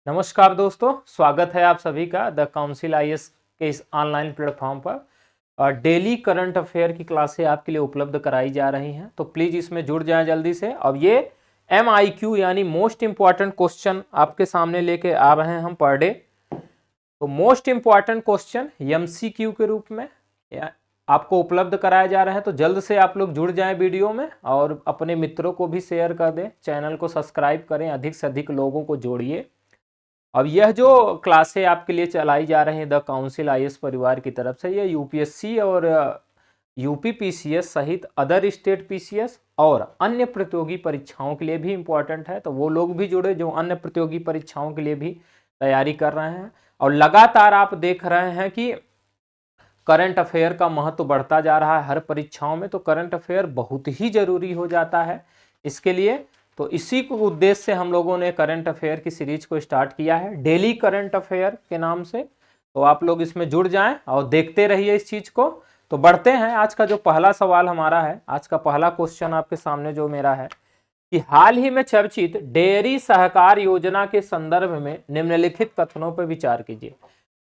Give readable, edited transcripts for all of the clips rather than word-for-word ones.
नमस्कार दोस्तों, स्वागत है आप सभी का द काउंसिल आईएएस के इस ऑनलाइन प्लेटफॉर्म पर। डेली करंट अफेयर की क्लासें आपके लिए उपलब्ध कराई जा रही हैं, तो प्लीज़ इसमें जुड़ जाएं जल्दी से। अब ये MIQ यानी मोस्ट इम्पॉर्टेंट क्वेश्चन आपके सामने लेके आ रहे हैं हम पर डे। तो मोस्ट इम्पॉर्टेंट क्वेश्चन MCQ के रूप में आपको उपलब्ध कराया जा रहा है, तो जल्द से आप लोग जुड़ जाएं वीडियो में और अपने मित्रों को भी शेयर कर दें, चैनल को सब्सक्राइब करें, अधिक से अधिक लोगों को जोड़िए। अब यह जो क्लासें आपके लिए चलाई जा रही हैं द काउंसिल आईएएस परिवार की तरफ से, ये UPSC और UP PCS सहित अदर स्टेट PCS और अन्य प्रतियोगी परीक्षाओं के लिए भी इम्पोर्टेंट है। तो वो लोग भी जुड़े जो अन्य प्रतियोगी परीक्षाओं के लिए भी तैयारी कर रहे हैं। और लगातार आप देख रहे हैं कि करंट अफेयर का महत्व बढ़ता जा रहा है हर परीक्षाओं में, तो करंट अफेयर बहुत ही जरूरी हो जाता है इसके लिए। तो इसी को उद्देश्य से हम लोगों ने करंट अफेयर की सीरीज को स्टार्ट किया है डेली करंट अफेयर के नाम से। तो आप लोग इसमें जुड़ जाएं और देखते रहिए इस चीज को। तो बढ़ते हैं, आज का जो पहला सवाल हमारा है, आज का पहला क्वेश्चन आपके सामने जो मेरा है कि हाल ही में चर्चित डेयरी सहकार योजना के संदर्भ में निम्नलिखित कथनों पर विचार कीजिए।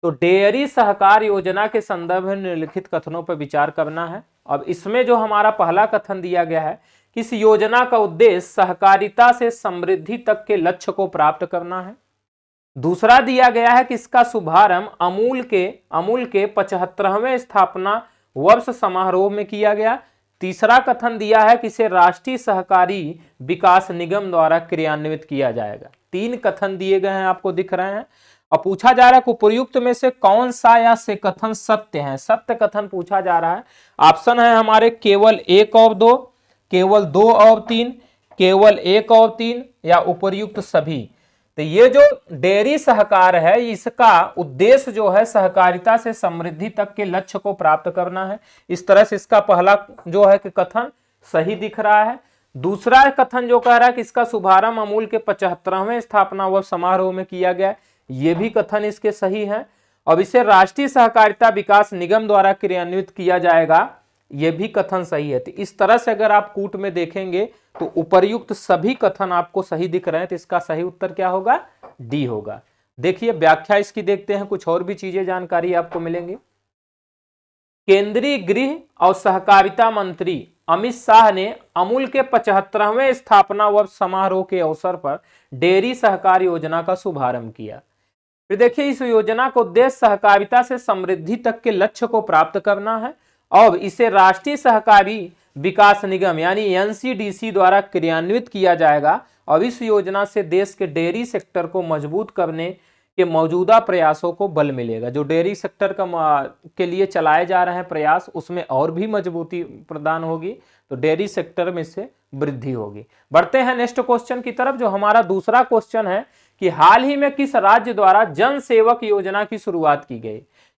तो डेयरी सहकार योजना के संदर्भ में निम्नलिखित कथनों पर विचार करना है। अब इसमें जो हमारा पहला कथन दिया गया है कि इस योजना का उद्देश्य सहकारिता से समृद्धि तक के लक्ष्य को प्राप्त करना है। दूसरा दिया गया है कि इसका शुभारंभ अमूल के 75वें स्थापना वर्ष समारोह में किया गया। तीसरा कथन दिया है कि इसे राष्ट्रीय सहकारी विकास निगम द्वारा क्रियान्वित किया जाएगा। तीन कथन दिए गए हैं, आपको दिख रहे हैं। अब पूछा जा रहा है कि उपयुक्त में से कौन सा या से कथन सत्य है। सत्य कथन पूछा जा रहा है। ऑप्शन है हमारे केवल 1 और 2, केवल 2 और 3, केवल 1 और 3 या उपर्युक्त सभी। तो ये जो डेयरी सहकार है, इसका उद्देश्य जो है सहकारिता से समृद्धि तक के लक्ष्य को प्राप्त करना है। इस तरह से इसका पहला जो है कि कथन सही दिख रहा है। दूसरा कथन जो कह रहा है कि इसका शुभारंभ अमूल के 75वें स्थापना वर्ष समारोह में किया गया, ये भी कथन इसके सही है। अब इसे राष्ट्रीय सहकारिता विकास निगम द्वारा क्रियान्वित किया जाएगा, ये भी कथन सही है। तो इस तरह से अगर आप कूट में देखेंगे तो उपर्युक्त सभी कथन आपको सही दिख रहे हैं, तो इसका सही उत्तर क्या होगा? डी होगा। देखिए व्याख्या इसकी देखते हैं, कुछ और भी चीजें जानकारी आपको मिलेंगी। केंद्रीय गृह और सहकारिता मंत्री अमित शाह ने अमूल के 75वें स्थापना वर्ष समारोह के अवसर पर डेयरी सहकार योजना का शुभारंभ किया। फिर देखिए इस योजना का उद्देश्य सहकारिता से समृद्धि तक के लक्ष्य को प्राप्त करना है और इसे राष्ट्रीय सहकारी विकास निगम यानी NCDC द्वारा क्रियान्वित किया जाएगा। और इस योजना से देश के डेयरी सेक्टर को मजबूत करने के मौजूदा प्रयासों को बल मिलेगा। जो डेयरी सेक्टर के लिए चलाए जा रहे हैं प्रयास, उसमें और भी मजबूती प्रदान होगी, तो डेयरी सेक्टर में से वृद्धि होगी। बढ़ते हैं नेक्स्ट क्वेश्चन की तरफ, जो हमारा दूसरा क्वेश्चन है कि हाल ही में किस राज्य द्वारा जन सेवक योजना की शुरुआत की गई।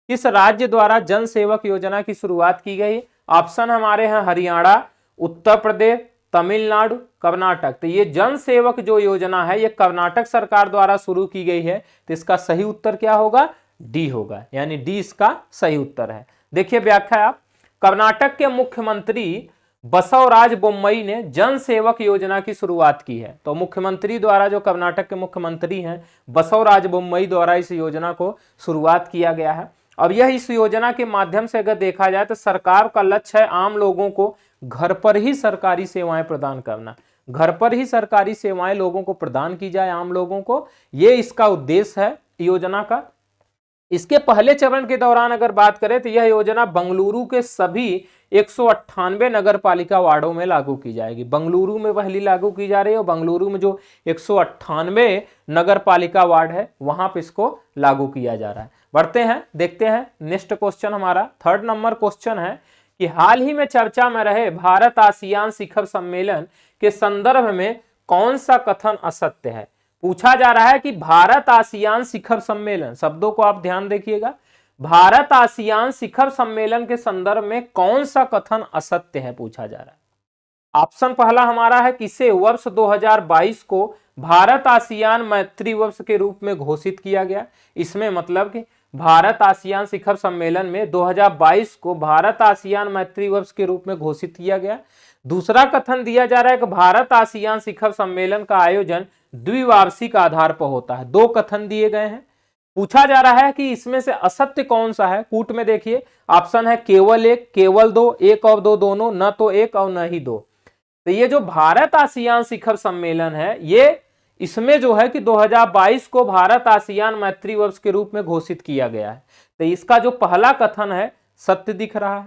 किस राज्य द्वारा जन सेवक योजना की शुरुआत की गई? ऑप्शन हमारे हैं हरियाणा, उत्तर प्रदेश, तमिलनाडु, कर्नाटक। तो ये जन सेवक जो योजना है ये कर्नाटक सरकार द्वारा शुरू की गई है, तो इसका सही उत्तर क्या होगा? डी होगा, यानी डी इसका सही उत्तर है। देखिए व्याख्या, आप कर्नाटक के मुख्यमंत्री बसवराज बोम्मई ने जन सेवक योजना की शुरुआत की है। तो मुख्यमंत्री द्वारा, जो कर्नाटक के मुख्यमंत्री हैं बसवराज बोम्मई द्वारा इस योजना को शुरुआत किया गया है। अब यह इस योजना के माध्यम से अगर देखा जाए तो सरकार का लक्ष्य है आम लोगों को घर पर ही सरकारी सेवाएं प्रदान करना। घर पर ही सरकारी सेवाएं लोगों को प्रदान की जाए, आम लोगों को, ये इसका उद्देश्य है योजना का। इसके पहले चरण के दौरान अगर बात करें तो यह योजना बेंगलुरु के सभी 198 नगर पालिका वार्डों में लागू की जाएगी। बेंगलुरु में पहली लागू की जा रही है और बेंगलुरु में जो 198 नगर पालिका वार्ड है वहां पर इसको लागू किया जा रहा है। बढ़ते हैं, देखते हैं नेक्स्ट क्वेश्चन हमारा थर्ड नंबर क्वेश्चन है कि हाल ही में चर्चा में रहे भारत आसियान शिखर सम्मेलन के संदर्भ में कौन सा कथन असत्य है। पूछा जा रहा है कि भारत आसियान शिखर सम्मेलन, शब्दों को आप ध्यान देखिएगा, भारत आसियान शिखर सम्मेलन के संदर्भ में कौन सा कथन असत्य है पूछा जा रहा है। ऑप्शन पहला हमारा है कि इसे वर्ष 2022 को भारत आसियान मैत्री वर्ष के रूप में घोषित किया गया। इसमें मतलब कि भारत आसियान शिखर सम्मेलन में 2022 को भारत आसियान मैत्री वर्ष के रूप में घोषित किया गया। दूसरा कथन दिया जा रहा है कि भारत आसियान शिखर सम्मेलन का आयोजन द्विवार्षिक आधार पर होता है। दो कथन दिए गए हैं। पूछा जा रहा है कि इसमें से असत्य कौन सा है। कूट में देखिए, ऑप्शन है केवल एक, केवल दो, एक और दो दोनों, न तो एक और न ही दो। तो ये जो भारत आसियान शिखर सम्मेलन है, ये इसमें जो है कि 2022 को भारत आसियान मैत्री वर्ष के रूप में घोषित किया गया है। तो इसका जो पहला कथन है सत्य दिख रहा है।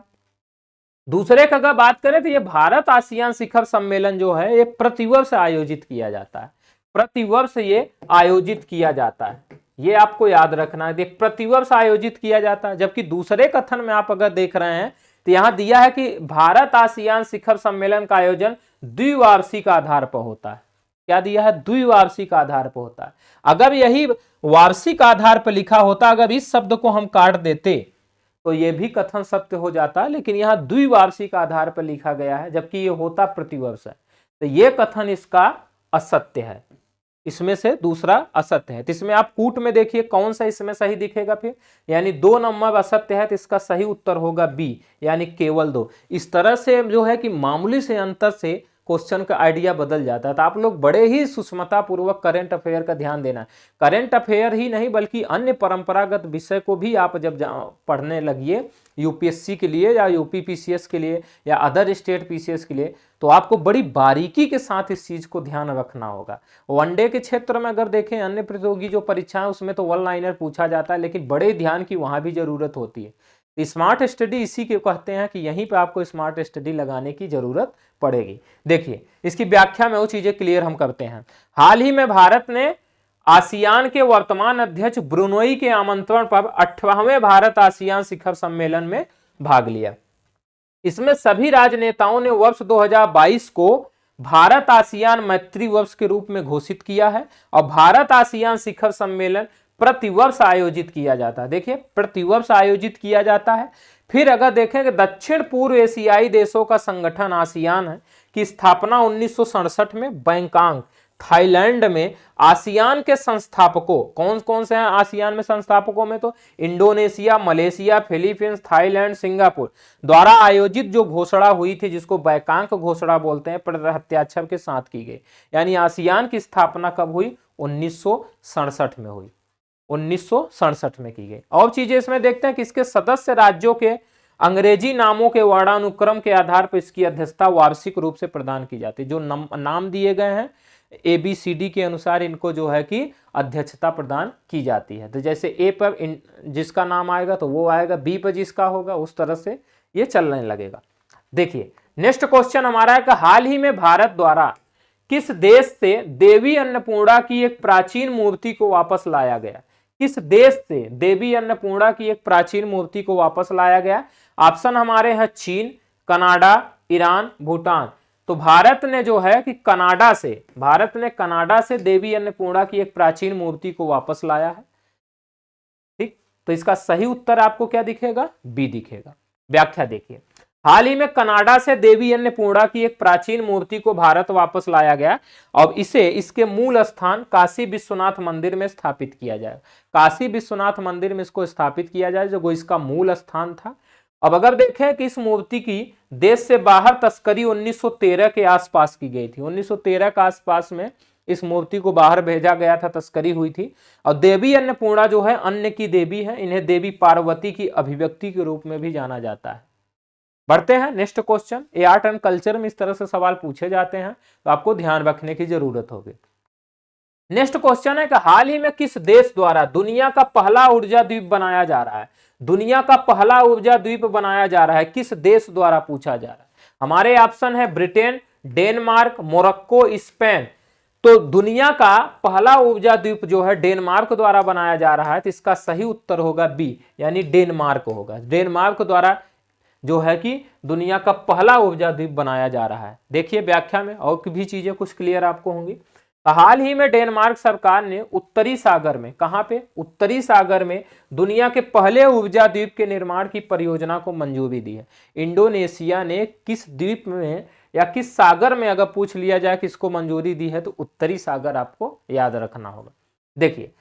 दूसरे का अगर बात करें तो ये भारत आसियान शिखर सम्मेलन जो है ये प्रतिवर्ष आयोजित किया जाता है। प्रतिवर्ष ये आयोजित किया जाता है, ये आपको याद रखना है। देख, प्रतिवर्ष आयोजित किया जाता है, जबकि दूसरे कथन में आप अगर देख रहे हैं तो यहां दिया है कि भारत आसियान शिखर सम्मेलन का आयोजन द्विवार्षिक आधार पर होता है। क्या दिया है? द्विवार्षिक आधार पर होता है। अगर यही वार्षिक आधार पर लिखा होता, अगर इस शब्द को हम काट देते तो यह भी कथन सत्य हो जाता, लेकिन यहां द्विवार्षिक आधार पर लिखा गया है, जबकि यह होता प्रतिवर्ष है। तो यह कथन इसका असत्य है, इसमें से दूसरा असत्य है। तो इसमें आप कूट में देखिए कौन सा इसमें सही दिखेगा फिर, यानी 2 नंबर असत्य है, तो इसका सही उत्तर होगा बी, यानी केवल 2। इस तरह से जो है कि मामूली से अंतर से क्वेश्चन का आइडिया बदल जाता है। तो आप लोग बड़े ही सूक्ष्मता पूर्वक करंट अफेयर का ध्यान देना है। करंट अफेयर ही नहीं बल्कि अन्य परंपरागत विषय को भी आप जब पढ़ने लगिए, यूपीएससी के लिए या यूपी पीसीएस के लिए या अदर स्टेट पीसीएस के लिए, तो आपको बड़ी बारीकी के साथ इस चीज को ध्यान रखना होगा। वनडे के क्षेत्र में अगर देखें अन्य प्रतियोगी जो परीक्षाएं उसमें तो वन लाइनर पूछा जाता है, लेकिन बड़े ध्यान की वहां भी जरूरत होती है। स्मार्ट स्टडी इसी के कहते हैं कि यहीं पे आपको स्मार्ट स्टडी लगाने की जरूरत पड़ेगी। देखिए इसकी व्याख्या में वो चीजें क्लियर हम करते हैं। हाल ही में भारत ने आसियान के वर्तमान अध्यक्ष ब्रुनोई के आमंत्रण पर 18वें भारत आसियान शिखर सम्मेलन में भाग लिया। इसमें सभी राजनेताओं ने वर्ष 2022 को भारत आसियान मैत्री वर्ष के रूप में घोषित किया है और भारत आसियान शिखर सम्मेलन प्रतिवर्ष आयोजित किया जाता है। देखिए प्रतिवर्ष आयोजित किया जाता है। फिर अगर देखें कि दक्षिण पूर्व एशियाई देशों का संगठन आसियान है की स्थापना 1967 में बैंकॉक थाईलैंड में आसियान के संस्थापकों, कौन कौन से हैं आसियान में संस्थापकों में, तो Indonesia, Malaysia, Philippines, Thailand, Singapore द्वारा आयोजित जो घोषणा हुई थी जिसको बैंकॉक घोषणा बोलते हैं, प्रत्यक्षर के साथ की गई। यानी आसियान की स्थापना कब हुई? 1967 में हुई, 1967 में की गई। और चीजें इसमें देखते हैं कि इसके सदस्य राज्यों के अंग्रेजी नामों के वर्णानुक्रम के आधार पर इसकी अध्यक्षता वार्षिक रूप से प्रदान की जाती है। जो नाम दिए गए हैं ABCD के अनुसार इनको जो है कि अध्यक्षता प्रदान की जाती है। तो जैसे ए पर जिसका नाम आएगा तो वो आएगा, बी पर जिसका होगा, उस तरह से ये चलने लगेगा। देखिए नेक्स्ट क्वेश्चन हमारा है कि हाल ही में भारत द्वारा किस देश से देवी अन्नपूर्णा की एक प्राचीन मूर्ति को वापस लाया गया? किस देश से देवी अन्नपूर्णा की एक प्राचीन मूर्ति को वापस लाया गया? ऑप्शन हमारे हैं चीन, कनाडा, ईरान, भूटान। तो भारत ने जो है कि कनाडा से देवी अन्नपूर्णा की एक प्राचीन मूर्ति को वापस लाया है। ठीक, तो इसका सही उत्तर आपको क्या दिखेगा? बी दिखेगा। व्याख्या देखिए, हाल ही में कनाडा से देवी अन्नपूर्णा की एक प्राचीन मूर्ति को भारत वापस लाया गया और इसे इसके मूल स्थान काशी विश्वनाथ मंदिर में स्थापित किया जाए। काशी विश्वनाथ मंदिर में इसको स्थापित किया जाए जो इसका मूल स्थान था। अब अगर देखें कि इस मूर्ति की देश से बाहर तस्करी 1913 के आसपास की गई थी। 1913 के आसपास में इस मूर्ति को बाहर भेजा गया था, तस्करी हुई थी। और देवी अन्नपूर्णा जो है अन्न की देवी है, इन्हें देवी पार्वती की अभिव्यक्ति के रूप में भी जाना जाता है। बढ़ते हैं नेक्स्ट क्वेश्चन। ये आर्ट एंड कल्चर में इस तरह से सवाल पूछे जाते हैं तो आपको ध्यान रखने की जरूरत होगी। नेक्स्ट क्वेश्चन है कि हाल ही में किस देश द्वारा दुनिया का पहला ऊर्जा द्वीप बनाया जा रहा है? दुनिया का पहला ऊर्जा द्वीप बनाया जा रहा है, किस देश द्वारा पूछा जा रहा है? हमारे ऑप्शन है ब्रिटेन, डेनमार्क, मोरक्को, स्पेन। तो दुनिया का पहला ऊर्जा द्वीप जो है डेनमार्क द्वारा बनाया जा रहा है, तो इसका सही उत्तर होगा बी, यानी डेनमार्क होगा। डेनमार्क द्वारा जो है कि दुनिया का पहला ऊर्जा द्वीप बनाया जा रहा है। देखिए व्याख्या में और भी चीजें कुछ क्लियर आपको होंगी। हाल ही में डेनमार्क सरकार ने उत्तरी सागर में, कहां पे? उत्तरी सागर में दुनिया के पहले ऊर्जा द्वीप के निर्माण की परियोजना को मंजूरी दी है। इंडोनेशिया ने किस द्वीप में या किस सागर में अगर पूछ लिया जाए किसको मंजूरी दी है तो उत्तरी सागर आपको याद रखना होगा। देखिए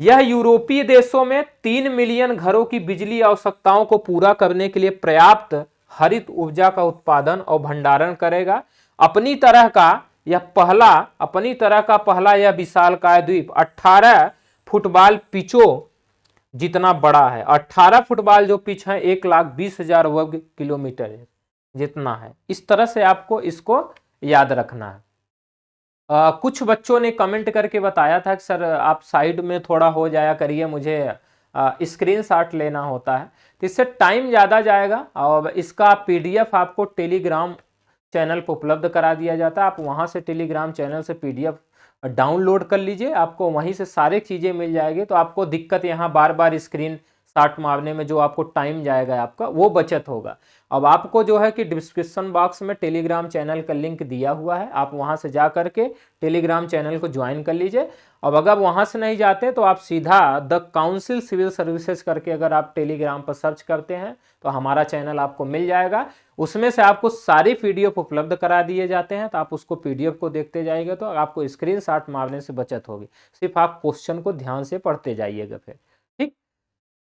यह यूरोपीय देशों में 3 मिलियन घरों की बिजली आवश्यकताओं को पूरा करने के लिए पर्याप्त हरित ऊर्जा का उत्पादन और भंडारण करेगा। अपनी तरह का पहला यह विशालकाय द्वीप 18 फुटबॉल पिचों जितना बड़ा है। 18 फुटबॉल जो पिच है 1,20,000 वर्ग किलोमीटर जितना है। इस तरह से आपको इसको याद रखना है। कुछ बच्चों ने कमेंट करके बताया था कि सर आप साइड में थोड़ा हो जाया करिए, मुझे स्क्रीनशॉट लेना होता है, तो इससे टाइम ज़्यादा जाएगा। और इसका पीडीएफ आपको टेलीग्राम चैनल पर उपलब्ध करा दिया जाता है। आप वहाँ से टेलीग्राम चैनल से पीडीएफ डाउनलोड कर लीजिए, आपको वहीं से सारी चीज़ें मिल जाएगी। तो आपको दिक्कत यहाँ बार बार स्क्रीन शॉट मारने में जो आपको टाइम जाएगा आपका, वो बचत होगा। अब आपको जो है कि डिस्क्रिप्शन बॉक्स में टेलीग्राम चैनल का लिंक दिया हुआ है, आप वहां से जा करके टेलीग्राम चैनल को ज्वाइन कर लीजिए। अब अगर वहां से नहीं जाते तो आप सीधा द काउंसिल सिविल सर्विसेज करके अगर आप टेलीग्राम पर सर्च करते हैं तो हमारा चैनल आपको मिल जाएगा। उसमें से आपको सारी पीडीएफ उपलब्ध करा दिए जाते हैं, तो आप उसको पीडीएफ को देखते जाइएगा तो आपको स्क्रीनशॉट मारने से बचत होगी। सिर्फ आप क्वेश्चन को ध्यान से पढ़ते जाइएगा। फिर ठीक,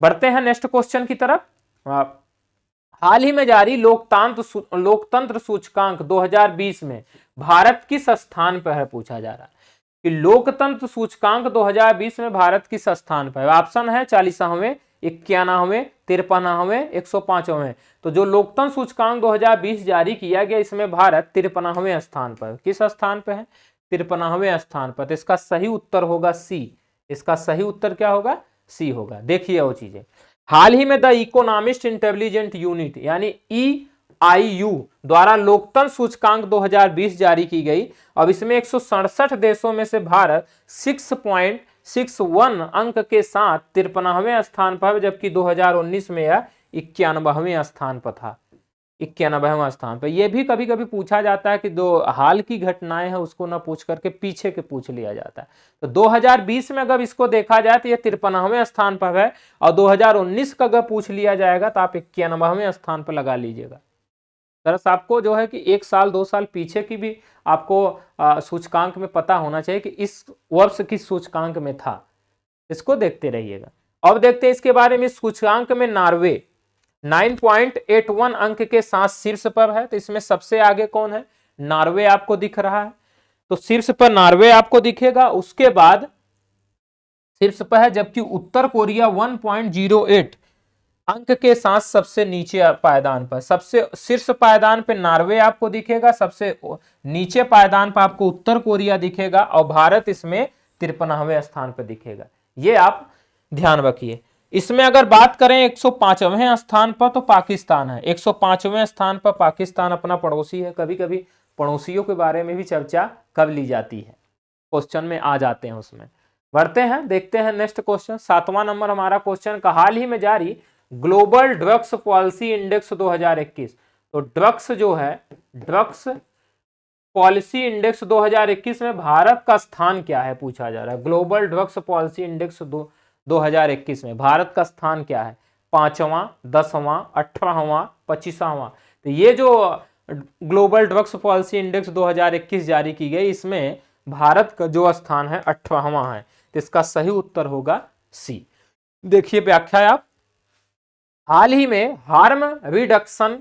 बढ़ते हैं नेक्स्ट क्वेश्चन की तरफ। हाल ही में जारी लोकतंत्र सूचकांक 2020 में भारत किस स्थान पर है, पूछा जा रहा है कि लोकतंत्र सूचकांक 2020 में भारत किस स्थान पर है। ऑप्शन है 40वें, 91वें, 53वें, 105वें। तो जो लोकतंत्र सूचकांक 2020 जारी किया गया, इसमें भारत 53वें स्थान पर। किस स्थान पर है? 53वें स्थान पर। तो इसका सही उत्तर होगा सी। इसका सही उत्तर क्या होगा? सी होगा। देखिए वो चीजें, हाल ही में द इकोनॉमिस्ट इंटेलिजेंट यूनिट यानी EIU द्वारा लोकतंत्र सूचकांक 2020 जारी की गई। अब इसमें 167 देशों में से भारत 6.61 अंक के साथ 53वें स्थान पर, जबकि 2019 में यह 91वें स्थान पर था। 91वां स्थान पर। यह भी कभी कभी पूछा जाता है कि जो हाल की घटनाएं हैं उसको ना पूछ करके पीछे के पूछ लिया जाता है। तो 2020 में अगर इसको देखा जाए तो यह 53वें स्थान पर है, और 2019 का अगर पूछ लिया जाएगा तो आप 91वें स्थान पर लगा लीजिएगा। दरअसल आपको जो है कि 1 साल 2 साल पीछे की भी आपको सूचकांक में पता होना चाहिए कि इस वर्ष किस सूचकांक में था। इसको देखते रहिएगा। अब देखते हैं इसके बारे में। सूचकांक में नॉर्वे 9.81 अंक के साथ शीर्ष पर है। तो इसमें सबसे आगे कौन है? नॉर्वे आपको दिख रहा है, तो शीर्ष पर नॉर्वे आपको दिखेगा। उसके बाद शीर्ष पर है, जबकि उत्तर कोरिया 1.08 अंक के साथ सबसे नीचे पायदान पर। सबसे शीर्ष पायदान पे नॉर्वे आपको दिखेगा, सबसे नीचे पायदान पर आपको उत्तर कोरिया दिखेगा, और भारत इसमें 53वें स्थान पर दिखेगा। ये आप ध्यान रखिए। इसमें अगर बात करें 105वें स्थान पर तो पाकिस्तान है। 105वें स्थान पर पाकिस्तान अपना पड़ोसी है। कभी कभी पड़ोसियों के बारे में भी चर्चा कर ली जाती है, क्वेश्चन में आ जाते हैं उसमें। बढ़ते हैं, देखते हैं नेक्स्ट क्वेश्चन। 7वां नंबर हमारा क्वेश्चन का, हाल ही में जारी ग्लोबल ड्रग्स पॉलिसी इंडेक्स 2021। तो ड्रग्स जो है, ड्रग्स पॉलिसी इंडेक्स 2021 में भारत का स्थान क्या है, पूछा जा रहा है। ग्लोबल ड्रग्स पॉलिसी इंडेक्स 2021 में भारत का स्थान क्या है? 5वां, 10वां, 18वां, 25वां। तो ये जो ग्लोबल ड्रग्स पॉलिसी इंडेक्स 2021 जारी की गई, इसमें भारत का जो स्थान है 18वां है। तो इसका सही उत्तर होगा सी। देखिए व्याख्या आप, हाल ही में हार्म रिडक्शन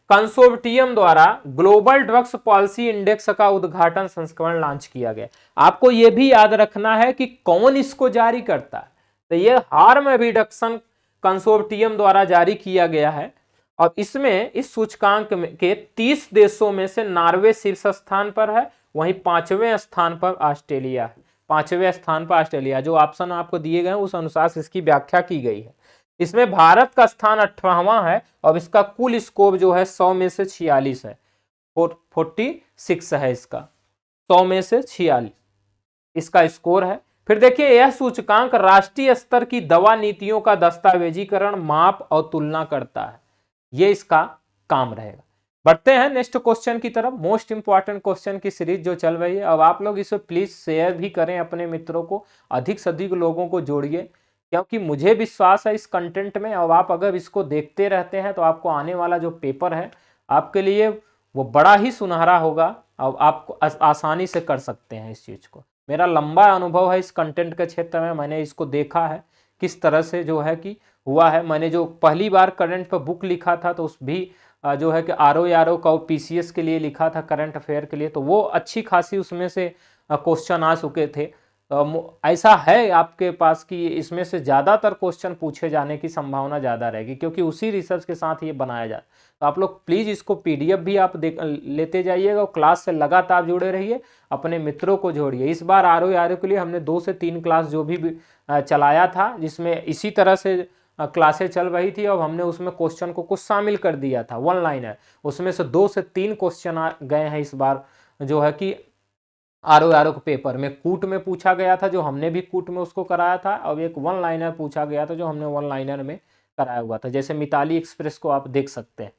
कंसोर्टियम द्वारा ग्लोबल ड्रग्स पॉलिसी इंडेक्स का उद्घाटन संस्करण लॉन्च किया गया। आपको यह भी याद रखना है कि कौन इसको जारी करता है। तो यह हार्म रिडक्शन कंसोर्टियम द्वारा जारी किया गया है, और इसमें इस सूचकांक के 30 देशों में से नॉर्वे शीर्ष स्थान पर है, वहीं 5वें स्थान पर ऑस्ट्रेलिया है। 5वें स्थान पर ऑस्ट्रेलिया। जो ऑप्शन आपको दिए गए उस अनुसार इसकी व्याख्या की गई है। इसमें भारत का स्थान 18वां है, और इसका कुल स्कोर जो है 100 में से 46 है। 46 है इसका, 100 में से 46 इसका स्कोर है। फिर देखिए, यह सूचकांक राष्ट्रीय स्तर की दवा नीतियों का दस्तावेजीकरण, माप और तुलना करता है। यह इसका काम रहेगा। बढ़ते हैं नेक्स्ट क्वेश्चन की तरफ। मोस्ट इंपॉर्टेंट क्वेश्चन की सीरीज जो चल रही है, अब आप लोग इसे प्लीज शेयर भी करें अपने मित्रों को, अधिक से अधिक लोगों को जोड़िए, क्योंकि मुझे विश्वास है इस कंटेंट में। अब आप अगर इसको देखते रहते हैं तो आपको आने वाला जो पेपर है आपके लिए वो बड़ा ही सुनहरा होगा, और आप आसानी से कर सकते हैं इस चीज को। मेरा लंबा अनुभव है इस कंटेंट के क्षेत्र में, मैंने इसको देखा है किस तरह से जो है कि हुआ है। मैंने जो पहली बार करंट पर बुक लिखा था तो उस भी जो है कि RO का PCS के लिए लिखा था, करंट अफेयर के लिए, तो वो अच्छी खासी उसमें से क्वेश्चन आ चुके थे। ऐसा है आपके पास कि इसमें से ज़्यादातर क्वेश्चन पूछे जाने की संभावना ज़्यादा रहेगी, क्योंकि उसी रिसर्च के साथ ये बनाया जाए। तो आप लोग प्लीज़ इसको PDF भी आप लेते जाइएगा और क्लास से लगातार जुड़े रहिए, अपने मित्रों को जोड़िए। इस बार RO के लिए हमने 2 से 3 क्लास जो भी चलाया था, जिसमें इसी तरह से क्लासें चल रही थी, और हमने उसमें क्वेश्चन को कुछ शामिल कर दिया था, 1 लाइनर। उसमें से 2 से 3 क्वेश्चन गए हैं इस बार, जो है कि RO के पेपर में कूट में पूछा गया था, जो हमने भी कूट में उसको कराया था, और एक 1 लाइनर पूछा गया था जो हमने 1 लाइनर में कराया हुआ था, जैसे मिताली एक्सप्रेस को आप देख सकते हैं।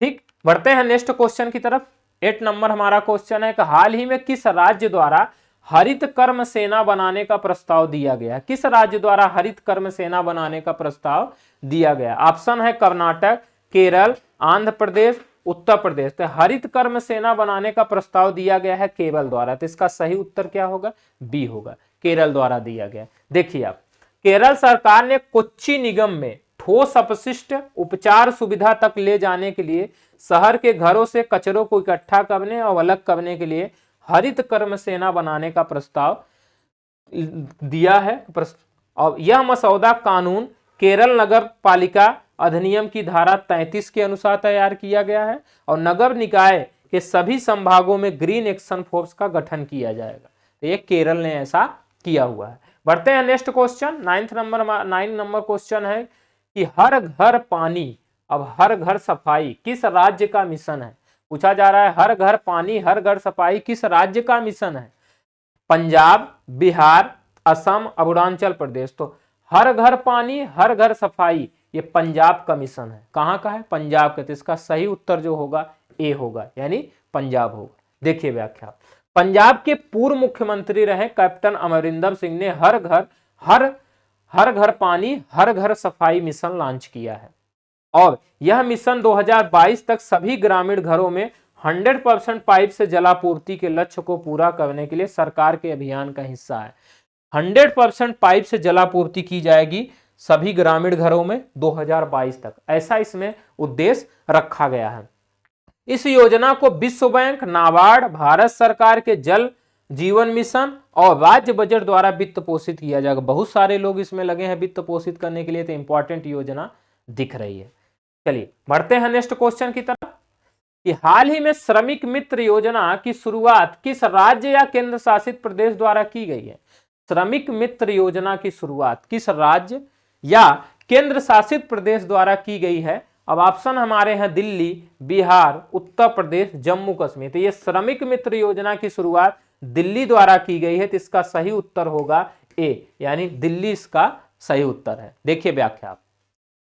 ठीक, बढ़ते हैं नेक्स्ट क्वेश्चन की तरफ। 8 नंबर हमारा क्वेश्चन है कि हाल ही में किस राज्य द्वारा हरित कर्म सेना बनाने का प्रस्ताव दिया गया? किस राज्य द्वारा हरित कर्म सेना बनाने का प्रस्ताव दिया गया? ऑप्शन है कर्नाटक, केरल, आंध्र प्रदेश, उत्तर प्रदेश। तो हरित कर्म सेना बनाने का प्रस्ताव दिया गया है केरल द्वारा, तो इसका सही उत्तर क्या होगा? बी होगा, केरल द्वारा दिया गया। देखिए आप, केरल सरकार ने कोच्चि निगम में ठोस अपशिष्ट उपचार सुविधा तक ले जाने के लिए शहर के घरों से कचरों को इकट्ठा करने और अलग करने के लिए हरित कर्म सेना बनाने का प्रस्ताव दिया है। और यह मसौदा कानून केरल नगर पालिका अधिनियम की धारा 33 के अनुसार तैयार किया गया है, और नगर निकाय के सभी संभागों में ग्रीन एक्शन फोर्स का गठन किया जाएगा। तो ये केरल ने ऐसा किया हुआ है। बढ़ते हैं नेक्स्ट क्वेश्चन। 9 नंबर क्वेश्चन है कि हर घर पानी, अब हर घर सफाई किस राज्य का मिशन है? पूछा जा रहा है हर घर पानी हर घर सफाई किस राज्य का मिशन है? पंजाब, बिहार, असम, अरुणाचल प्रदेश। तो हर घर पानी हर घर सफाई ये पंजाब का मिशन है। कहां का है? पंजाब का। तो इसका सही उत्तर जो होगा ए होगा, यानी पंजाब होगा। देखिए व्याख्या, पंजाब के पूर्व मुख्यमंत्री रहे कैप्टन अमरिंदर सिंह ने हर घर पानी हर घर सफाई मिशन लॉन्च किया है, और यह मिशन 2022 तक सभी ग्रामीण घरों में 100% पाइप से जलापूर्ति के लक्ष्य को पूरा करने के लिए सरकार के अभियान का हिस्सा है। 100% पाइप से जलापूर्ति की जाएगी सभी ग्रामीण घरों में 2022 तक, ऐसा इसमें उद्देश्य रखा गया है। इस योजना को विश्व बैंक, नाबार्ड, भारत सरकार के जल जीवन मिशन और राज्य बजट द्वारा वित्त पोषित किया जाएगा। बहुत सारे लोग इसमें लगे हैं वित्त पोषित करने के लिए, तो इंपॉर्टेंट योजना दिख रही है। चलिए बढ़ते हैं नेक्स्ट क्वेश्चन की तरफ कि हाल ही में श्रमिक मित्र योजना की शुरुआत किस राज्य या केंद्र शासित प्रदेश द्वारा की गई है? श्रमिक मित्र योजना की शुरुआत किस राज्य या केंद्र शासित प्रदेश द्वारा की गई है? अब ऑप्शन हमारे हैं दिल्ली, बिहार, उत्तर प्रदेश, जम्मू कश्मीर। तो ये श्रमिक मित्र योजना की शुरुआत दिल्ली द्वारा की गई है, तो इसका सही उत्तर होगा ए, यानी दिल्ली इसका सही उत्तर है। देखिए व्याख्या,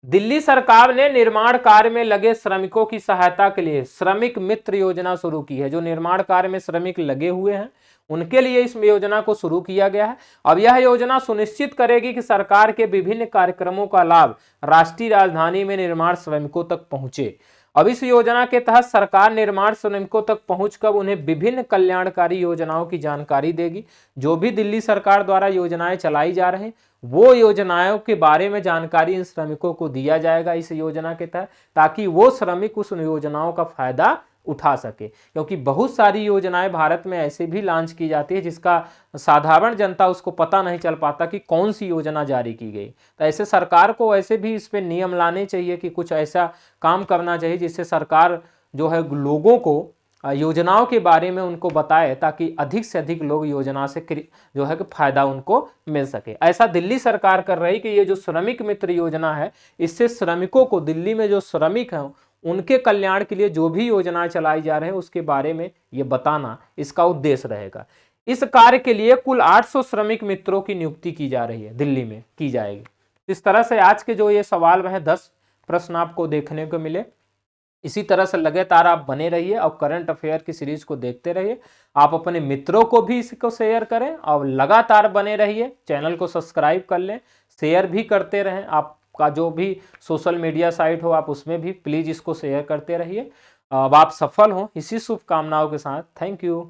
दिल्ली सरकार ने निर्माण कार्य में लगे श्रमिकों की सहायता के लिए श्रमिक मित्र योजना शुरू की है। जो निर्माण कार्य में श्रमिक लगे हुए हैं उनके लिए इस योजना को शुरू किया गया है। अब यह योजना सुनिश्चित करेगी कि सरकार के विभिन्न कार्यक्रमों का लाभ राष्ट्रीय राजधानी में निर्माण श्रमिकों तक पहुंचे। अब इस योजना के तहत सरकार निर्माण श्रमिकों तक पहुंचकर उन्हें विभिन्न कल्याणकारी योजनाओं की जानकारी देगी। जो भी दिल्ली सरकार द्वारा योजनाएं चलाई जा रही वो योजनाओं के बारे में जानकारी इन श्रमिकों को दिया जाएगा इस योजना के तहत, ताकि वो श्रमिक उस योजनाओं का फायदा उठा सके। क्योंकि बहुत सारी योजनाएं भारत में ऐसे भी लॉन्च की जाती है जिसका साधारण जनता उसको पता नहीं चल पाता कि कौन सी योजना जारी की गई। तो ऐसे सरकार को ऐसे भी इस पे नियम लाने चाहिए कि कुछ ऐसा काम करना चाहिए जिससे सरकार जो है लोगों को योजनाओं के बारे में उनको बताए, ताकि अधिक से अधिक लोग योजना से जो है कि फायदा उनको मिल सके। ऐसा दिल्ली सरकार कर रही कि ये जो श्रमिक मित्र योजना है इससे श्रमिकों को, दिल्ली में जो श्रमिक हैं उनके कल्याण के लिए जो भी योजनाएं चलाई जा रही हैं उसके बारे में ये बताना इसका उद्देश्य रहेगा। इस कार्य के लिए कुल 800 श्रमिक मित्रों की नियुक्ति की जा रही है, दिल्ली में की जाएगी। इस तरह से आज के जो ये सवाल वह 10 प्रश्न आपको देखने को मिले। इसी तरह से लगातार आप बने रहिए और करंट अफेयर की सीरीज को देखते रहिए। आप अपने मित्रों को भी इसको शेयर करें और लगातार बने रहिए। चैनल को सब्सक्राइब कर लें, शेयर भी करते रहें। आपका जो भी सोशल मीडिया साइट हो आप उसमें भी प्लीज इसको शेयर करते रहिए। अब आप सफल हों, इसी शुभकामनाओं के साथ थैंक यू।